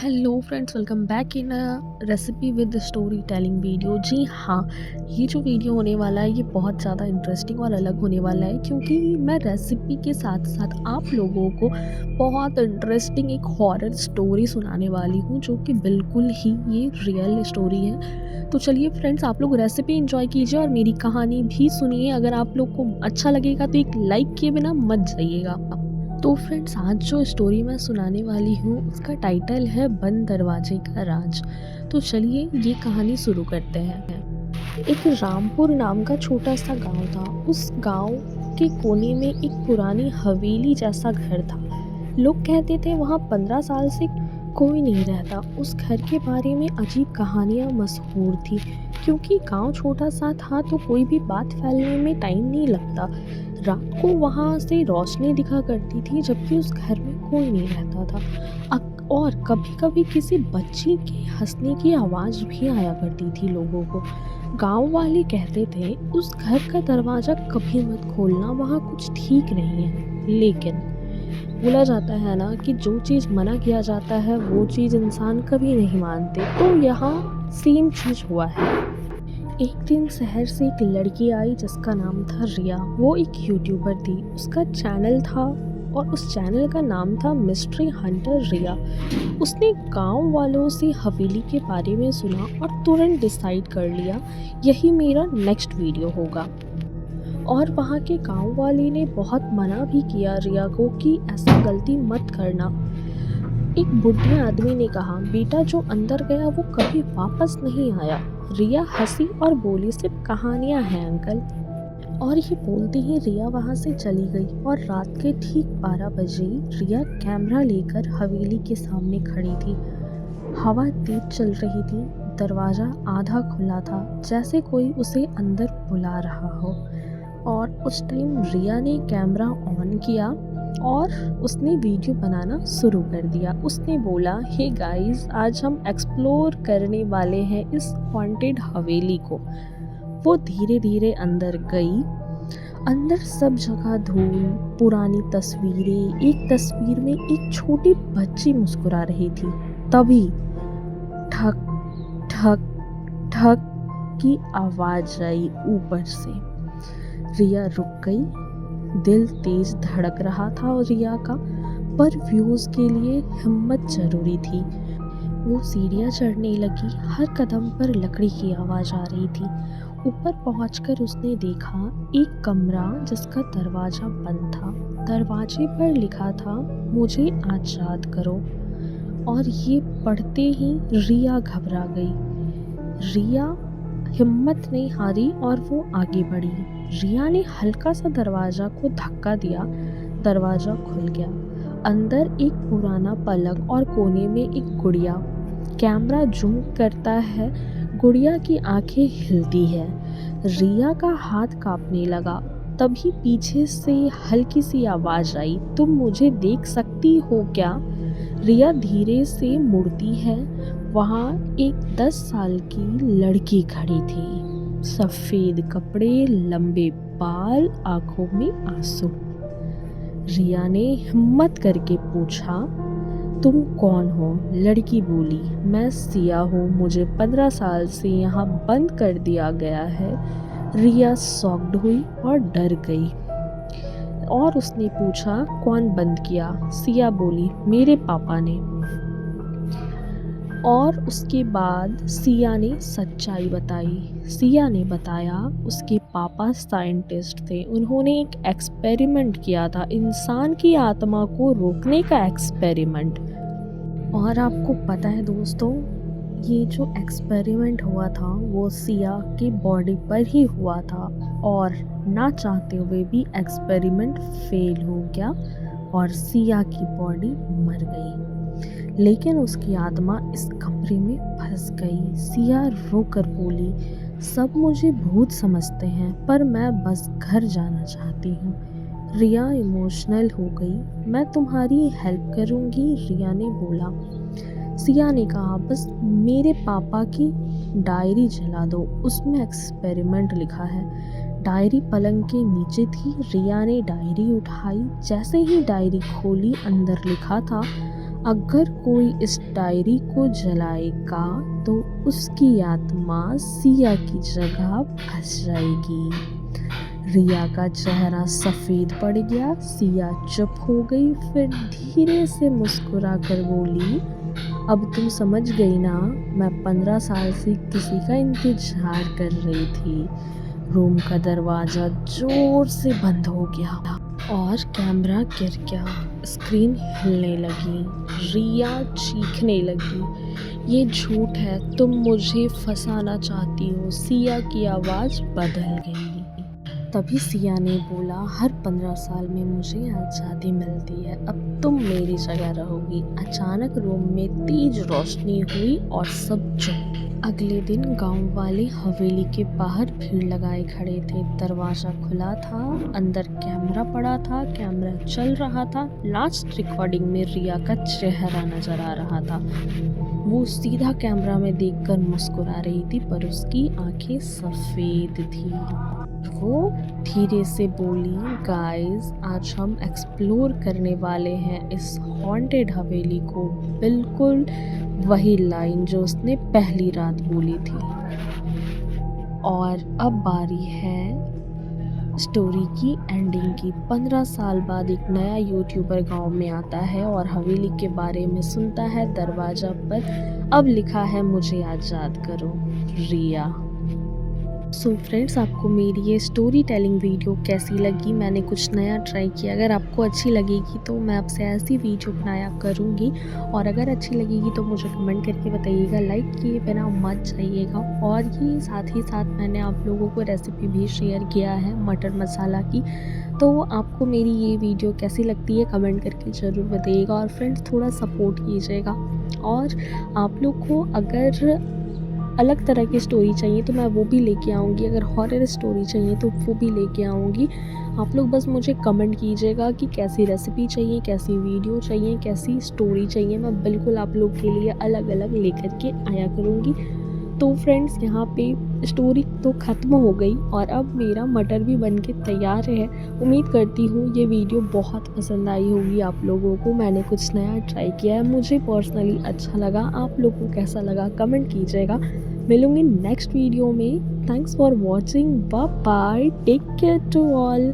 Hello friends, welcome back in recipe with story telling video. जी हाँ, ये जो वीडियो होने वाला है ये बहुत ज़्यादा इंटरेस्टिंग और अलग होने वाला है, क्योंकि मैं रेसिपी के साथ साथ आप लोगों को बहुत इंटरेस्टिंग एक हॉरर स्टोरी सुनाने वाली हूँ, जो कि बिल्कुल ही ये रियल स्टोरी है। तो चलिए फ्रेंड्स, आप लोग रेसिपी एंजॉय कीजिए और मेरी कहानी भी सुनिए। अगर आप लोग को अच्छा लगेगा तो एक लाइक किए बिना मत जाइएगा। तो फ्रेंड्स, आज जो स्टोरी मैं सुनाने वाली हूँ उसका टाइटल है बंद दरवाजे का राज। तो चलिए ये कहानी शुरू करते हैं। एक रामपुर नाम का छोटा सा गांव था। उस गांव के कोने में एक पुरानी हवेली जैसा घर था। लोग कहते थे वहाँ 15 साल से कोई नहीं रहता। उस घर के बारे में अजीब कहानियाँ मशहूर थी, क्योंकि गांव छोटा सा था तो कोई भी बात फैलने में टाइम नहीं लगता। रात को वहाँ से रोशनी दिखा करती थी, जबकि उस घर में कोई नहीं रहता था। और कभी कभी किसी बच्ची के हंसने की आवाज़ भी आया करती थी लोगों को। गांव वाले कहते थे उस घर का दरवाज़ा कभी मत खोलना, वहाँ कुछ ठीक नहीं है। लेकिन बोला जाता है ना कि जो चीज़ मना किया जाता है वो चीज़ इंसान कभी नहीं मानते। तो यहाँ सेम चीज़ हुआ है। एक दिन शहर से एक लड़की आई जिसका नाम था रिया। वो एक यूट्यूबर थी। उसका चैनल था और उस चैनल का नाम था मिस्ट्री हंटर रिया। उसने गांव वालों से हवेली के बारे में सुना और तुरंत डिसाइड कर लिया यही मेरा नेक्स्ट वीडियो होगा। और वहाँ के गांव वाले ने बहुत मना भी किया रिया को कि ऐसा गलती मत करना। एक बुढ़े आदमी ने कहा, बेटा जो अंदर गया वो कभी वापस नहीं आया। रिया हंसी और बोली, सिर्फ कहानियां हैं अंकल। और ये बोलते ही रिया वहाँ से चली गई। और रात के ठीक 12 बजे रिया कैमरा लेकर हवेली के सामने खड़ी थी। हवा तेज चल रही थी। दरवाज़ा आधा खुला था, जैसे कोई उसे अंदर बुला रहा हो। और उस टाइम रिया ने कैमरा ऑन किया और उसने वीडियो बनाना शुरू कर दिया। उसने बोला, हे गाइस, आज हम एक्सप्लोर करने वाले हैं इस हॉन्टेड हवेली को। वो धीरे धीरे अंदर गई। अंदर सब जगह धूल, पुरानी तस्वीरें। एक तस्वीर में एक छोटी बच्ची मुस्कुरा रही थी। तभी ठक ठक ठक की आवाज आई ऊपर से। रिया रुक गई। दिल तेज धड़क रहा था रिया का, पर व्यूज के लिए हिम्मत जरूरी थी। वो सीढ़ियाँ चढ़ने लगी। हर कदम पर लकड़ी की आवाज़ आ रही थी। ऊपर पहुंचकर उसने देखा एक कमरा जिसका दरवाज़ा बंद था। दरवाजे पर लिखा था, मुझे आज़ाद करो। और ये पढ़ते ही रिया घबरा गई। रिया हिम्मत नहीं हारी और वो आगे बढ़ी। रिया ने हल्का सा दरवाज़ा को धक्का दिया। दरवाज़ा खुल गया। अंदर एक पुराना पलंग और कोने में एक गुड़िया। कैमरा जूम करता है। गुड़िया की आंखें हिलती है। रिया का हाथ कांपने लगा। तभी पीछे से हल्की सी आवाज़ आई, तुम मुझे देख सकती हो क्या? रिया धीरे से मुड़ती है। वहाँ एक 10 साल की लड़की खड़ी थी। सफ़ेद कपड़े, लंबे बाल, आंखों में आंसू। रिया ने हिम्मत करके पूछा, तुम कौन हो? लड़की बोली, मैं सिया हूँ। मुझे 15 साल से यहाँ बंद कर दिया गया है। रिया शॉक्ड हुई और डर गई। और उसने पूछा, कौन बंद किया? सिया बोली, मेरे पापा ने। और उसके बाद सिया ने सच्चाई बताई। सिया ने बताया उसके पापा साइंटिस्ट थे। उन्होंने एक एक्सपेरिमेंट किया था, इंसान की आत्मा को रोकने का एक्सपेरिमेंट। और आपको पता है दोस्तों, ये जो एक्सपेरिमेंट हुआ था वो सिया की बॉडी पर ही हुआ था। और ना चाहते हुए भी एक्सपेरिमेंट फेल हो गया और सिया की बॉडी मर गई। लेकिन उसकी आत्मा इस कमरे में फंस गई। सिया रोकर बोली, सब मुझे भूत समझते हैं, पर मैं बस घर जाना चाहती हूँ। रिया इमोशनल हो गई। मैं तुम्हारी हेल्प करूँगी, रिया ने बोला। सिया ने कहा, बस मेरे पापा की डायरी जला दो, उसमें एक्सपेरिमेंट लिखा है। डायरी पलंग के नीचे थी। रिया ने डायरी उठाई। जैसे ही डायरी खोली, अंदर लिखा था, अगर कोई इस डायरी को जलाएगा तो उसकी आत्मा सिया की जगह फंस जाएगी। रिया का चेहरा सफ़ेद पड़ गया। सिया चुप हो गई, फिर धीरे से मुस्कुरा कर बोली, अब तुम समझ गई ना, मैं 15 साल से किसी का इंतजार कर रही थी। रूम का दरवाज़ा जोर से बंद हो गया और कैमरा गिर गया। स्क्रीन हिलने लगी। रिया चीखने लगी, ये झूठ है, तुम मुझे फंसाना चाहती हो। सिया की आवाज़ बदल गई। तभी सिया ने बोला, हर 15 साल में मुझे आज़ादी मिलती है, अब तुम मेरी जगह रहोगी। अचानक रूम में तेज रोशनी हुई और सब चुप। अगले दिन गांव वाले हवेली के बाहर भीड़ लगाए खड़े थे। दरवाज़ा खुला था, अंदर कैमरा पड़ा था, कैमरा चल रहा था। लास्ट रिकॉर्डिंग में रिया का चेहरा नजर आ रहा था। वो सीधा कैमरा में देखकर मुस्कुरा रही थी, पर उसकी आंखें सफ़ेद थी। वो धीरे से बोली, गाइस, आज हम एक्सप्लोर करने वाले हैं इस हॉन्टेड हवेली को। बिल्कुल वही लाइन जो उसने पहली रात बोली थी। और अब बारी है स्टोरी की एंडिंग की। 15 साल बाद एक नया यूट्यूबर गांव में आता है और हवेली के बारे में सुनता है। दरवाज़ा पर अब लिखा है, मुझे आज़ाद करो, रिया। सो फ्रेंड्स, आपको मेरी ये स्टोरी टेलिंग वीडियो कैसी लगी? मैंने कुछ नया ट्राई किया। अगर आपको अच्छी लगेगी तो मैं आपसे ऐसी वीडियो बनाया करूँगी, और अगर अच्छी लगेगी तो मुझे कमेंट करके बताइएगा। लाइक किए बिना मत जाइएगा। और ये साथ ही साथ मैंने आप लोगों को रेसिपी भी शेयर किया है मटर मसाला की। तो आपको मेरी ये वीडियो कैसी लगती है कमेंट करके ज़रूर बताइएगा। और फ्रेंड्स, थोड़ा सपोर्ट कीजिएगा। और आप लोग को अगर अलग तरह की स्टोरी चाहिए तो मैं वो भी लेके आऊँगी। अगर हॉरर स्टोरी चाहिए तो वो भी लेके आऊँगी। आप लोग बस मुझे कमेंट कीजिएगा कि कैसी रेसिपी चाहिए, कैसी वीडियो चाहिए, कैसी स्टोरी चाहिए। मैं बिल्कुल आप लोग के लिए अलग अलग लेकर के आया करूँगी। तो फ्रेंड्स, यहाँ पे स्टोरी तो ख़त्म हो गई और अब मेरा मटर भी बन के तैयार है। उम्मीद करती हूँ ये वीडियो बहुत पसंद आई होगी आप लोगों को। मैंने कुछ नया ट्राई किया है, मुझे पर्सनली अच्छा लगा। आप लोगों को कैसा लगा कमेंट कीजिएगा। मिलूँगी नेक्स्ट वीडियो में। Thanks for watching. Bye bye, take care to all.